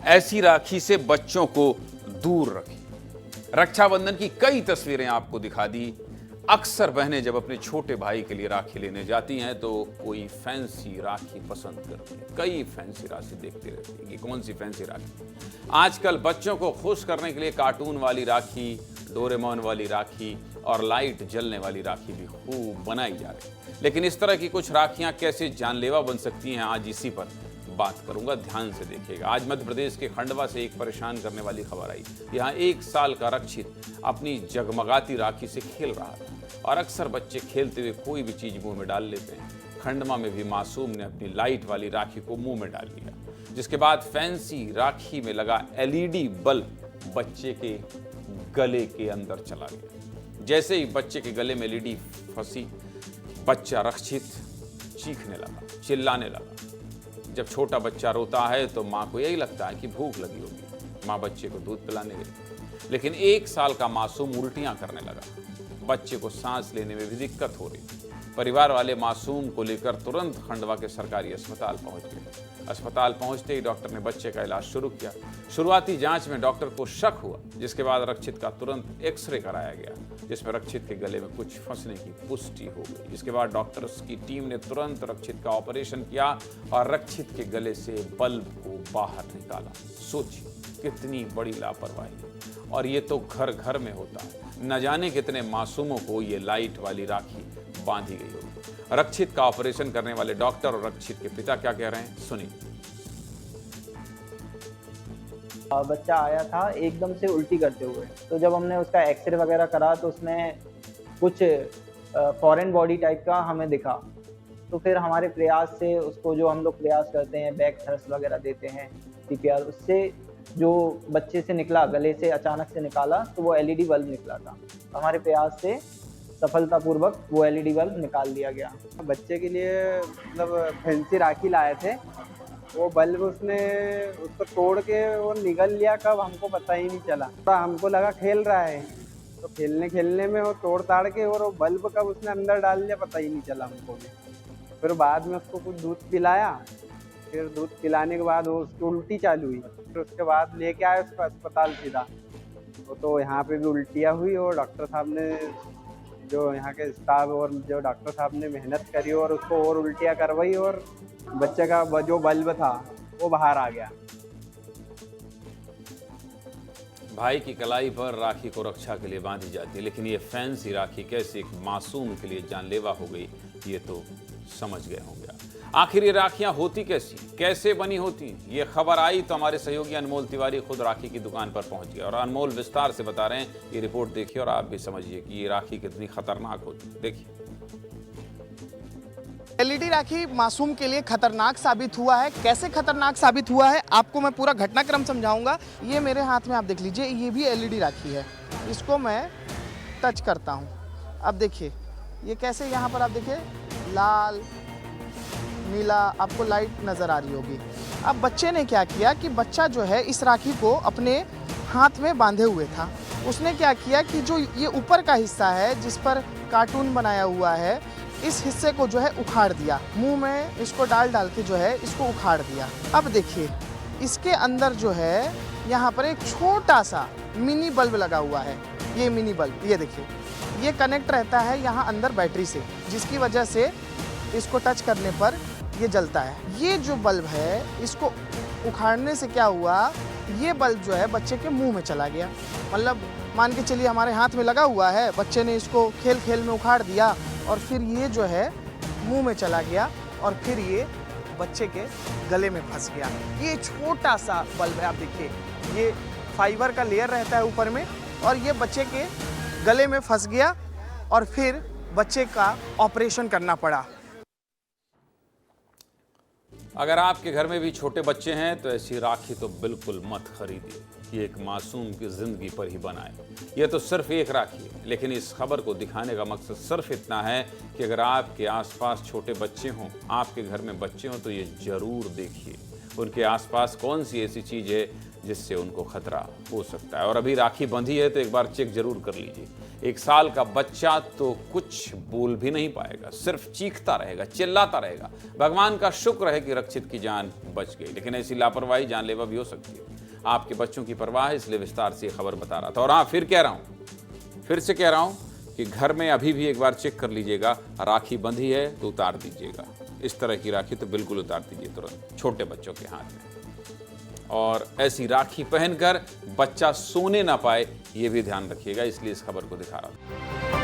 ऐसी राखी से बच्चों को दूर रखें। रक्षाबंधन की कई तस्वीरें आपको दिखा दी। अक्सर बहनें जब अपने छोटे भाई के लिए राखी लेने जाती हैं तो कोई फैंसी राखी पसंद करती है। कई फैंसी राखी देखते रहती है कि कौन सी फैंसी राखी। आजकल बच्चों को खुश करने के लिए कार्टून वाली राखी, डोरेमोन वाली राखी और लाइट जलने वाली राखी भी खूब बनाई जा रही है। लेकिन इस तरह की कुछ राखियां कैसे जानलेवा बन सकती हैं, आज इसी पर बात करूंगा। ध्यान से देखिएगा। आज मध्य प्रदेश के खंडवा से एक परेशान करने वाली खबर आई। यहाँ 1 साल का रक्षित अपनी जगमगाती राखी से खेल रहा था और अक्सर बच्चे खेलते हुए कोई भी चीज मुंह में डाल लेते हैं। खंडवा में भी मासूम ने अपनी लाइट वाली राखी को मुंह में डाल लिया, जिसके बाद फैंसी राखी में लगा एलईडी बल्ब बच्चे के गले के अंदर चला गया। जैसे ही बच्चे के गले में एलईडी फंसी, बच्चा रक्षित चीखने लगा, चिल्लाने लगा। जब छोटा बच्चा रोता है तो माँ को यही लगता है कि भूख लगी होगी। माँ बच्चे को दूध पिलाने गई, लेकिन 1 साल का मासूम उल्टियां करने लगा। बच्चे को सांस लेने में भी दिक्कत हो रही। परिवार वाले मासूम को लेकर तुरंत खंडवा के सरकारी अस्पताल पहुंच गए। अस्पताल पहुंचते ही डॉक्टर ने बच्चे का इलाज शुरू किया। शुरुआती जांच में डॉक्टर को शक हुआ, जिसके बाद रक्षित का तुरंत एक्सरे कराया गया, जिसमें रक्षित के गले में कुछ फंसने की पुष्टि हो गई। जिसके बाद डॉक्टर्स की टीम ने तुरंत रक्षित का ऑपरेशन किया और रक्षित के गले से बल्ब को बाहर निकाला। सोचिए कितनी बड़ी लापरवाही। और ये तो घर घर में होता है। न जाने कितने मासूमों को ये लाइट वाली राखी बांधी गई होगी। रक्षित का ऑपरेशन करने वाले डॉक्टर और रक्षित के पिता क्या कह रहे हैं, सुनिए। बच्चा आया था एकदम से उल्टी करते हुए, तो जब हमने उसका एक्सरे वगैरह करा तो उसमें कुछ फॉरेन बॉडी टाइप का हमें दिखा। तो फिर हमारे प्रयास से उसको, जो हम लोग प्रयास करते हैं, बैक थ्रस्ट वगैरह देते हैं, सीपीआर, उससे जो बच्चे से निकला, गले से अचानक से निकाला, तो वो एलईडी बल्ब निकला था। हमारे प्रयास से सफलतापूर्वक वो एलईडी बल्ब निकाल दिया गया। बच्चे के लिए मतलब फैंसी राखी लाए थे, वो बल्ब उसको तोड़ के वो निगल लिया, कब हमको पता ही नहीं चला। तो हमको लगा खेल रहा है, तो खेलने में वो तोड़ ताड़ के और वो बल्ब कब उसने अंदर डाल लिया पता ही नहीं चला हमको भी। फिर बाद में उसको कुछ दूध पिलाया, फिर दूध पिलाने के बाद वो उसकी उल्टी चालू हुई। फिर उसके बाद लेके आए उसको अस्पताल सीधा। तो यहाँ पे भी उल्टियाँ हुई और डॉक्टर साहब ने, जो यहाँ के स्टाफ और जो डॉक्टर साहब ने मेहनत करी और उसको और उल्टियाँ करवाई और बच्चे का जो बल्ब था वो बाहर आ गया। भाई की कलाई पर राखी को रक्षा के लिए बांधी जाती है, लेकिन ये फैंसी राखी कैसे एक मासूम के लिए जानलेवा हो गई, ये तो समझ गए होंगे। आखिर ये राखियां होती कैसे बनी होती? ये खबर आई तो हमारे सहयोगी अनमोल तिवारी खुद राखी की दुकान पर पहुंच गए और अनमोल विस्तार से बता रहे हैं। ये रिपोर्ट देखिए और आप भी समझिए कि ये राखी कितनी खतरनाक होती है। देखिए। एलईडी राखी मासूम के लिए खतरनाक साबित हुआ है। कैसे खतरनाक साबित हुआ है आपको मैं पूरा घटनाक्रम समझाऊंगा। ये मेरे हाथ में आप देख लीजिए, ये भी एलईडी राखी है। इसको मैं टच करता हूँ। अब देखिए ये कैसे, यहाँ पर आप देखिए लाल नीला आपको लाइट नज़र आ रही होगी। अब बच्चे ने क्या किया कि बच्चा जो है इस राखी को अपने हाथ में बांधे हुए था। उसने क्या किया कि जो ये ऊपर का हिस्सा है जिस पर कार्टून बनाया हुआ है, इस हिस्से को जो है उखाड़ दिया। मुंह में इसको डाल के जो है इसको उखाड़ दिया। अब देखिए इसके अंदर जो है यहाँ पर एक छोटा सा मिनी बल्ब लगा हुआ है। ये मिनी बल्ब, ये देखिए, ये कनेक्ट रहता है यहाँ अंदर बैटरी से, जिसकी वजह से इसको टच करने पर ये जलता है। ये जो बल्ब है इसको उखाड़ने से क्या हुआ, ये बल्ब जो है बच्चे के मुंह में चला गया। मतलब मान के चलिए हमारे हाथ में लगा हुआ है, बच्चे ने इसको खेल में उखाड़ दिया और फिर ये जो है मुंह में चला गया और फिर ये बच्चे के गले में फंस गया। ये छोटा सा बल्ब है, आप देखिए, ये फाइबर का लेयर रहता है ऊपर में और ये बच्चे के गले में फंस गया और फिर बच्चे का ऑपरेशन करना पड़ा। अगर आपके घर में भी छोटे बच्चे हैं तो ऐसी राखी तो बिल्कुल मत खरीदिए कि एक मासूम की जिंदगी पर ही बनाए। यह तो सिर्फ एक राखी है, लेकिन इस खबर को दिखाने का मकसद सिर्फ इतना है कि अगर आपके आसपास छोटे बच्चे हों, आपके घर में बच्चे हों, तो ये जरूर देखिए उनके आसपास कौन सी ऐसी चीज़ है जिससे उनको खतरा हो सकता है। और अभी राखी बंधी है तो एक बार चेक जरूर कर लीजिए 1 साल का बच्चा तो कुछ बोल भी नहीं पाएगा, सिर्फ चीखता रहेगा, चिल्लाता रहेगा। भगवान का शुक्र है कि रक्षित की जान बच गई, लेकिन ऐसी लापरवाही जानलेवा भी हो सकती है। आपके बच्चों की परवाह है, इसलिए विस्तार से ये खबर बता रहा था। और हाँ, फिर से कह रहा हूं कि घर में अभी भी एक बार चेक कर लीजिएगा, राखी बंधी है तो उतार दीजिएगा। इस तरह की राखी तो बिल्कुल उतार दीजिए तुरंत, छोटे बच्चों के हाथ में। और ऐसी राखी पहनकर बच्चा सोने ना पाए, ये भी ध्यान रखिएगा, इसलिए इस खबर को दिखा रहा हूं।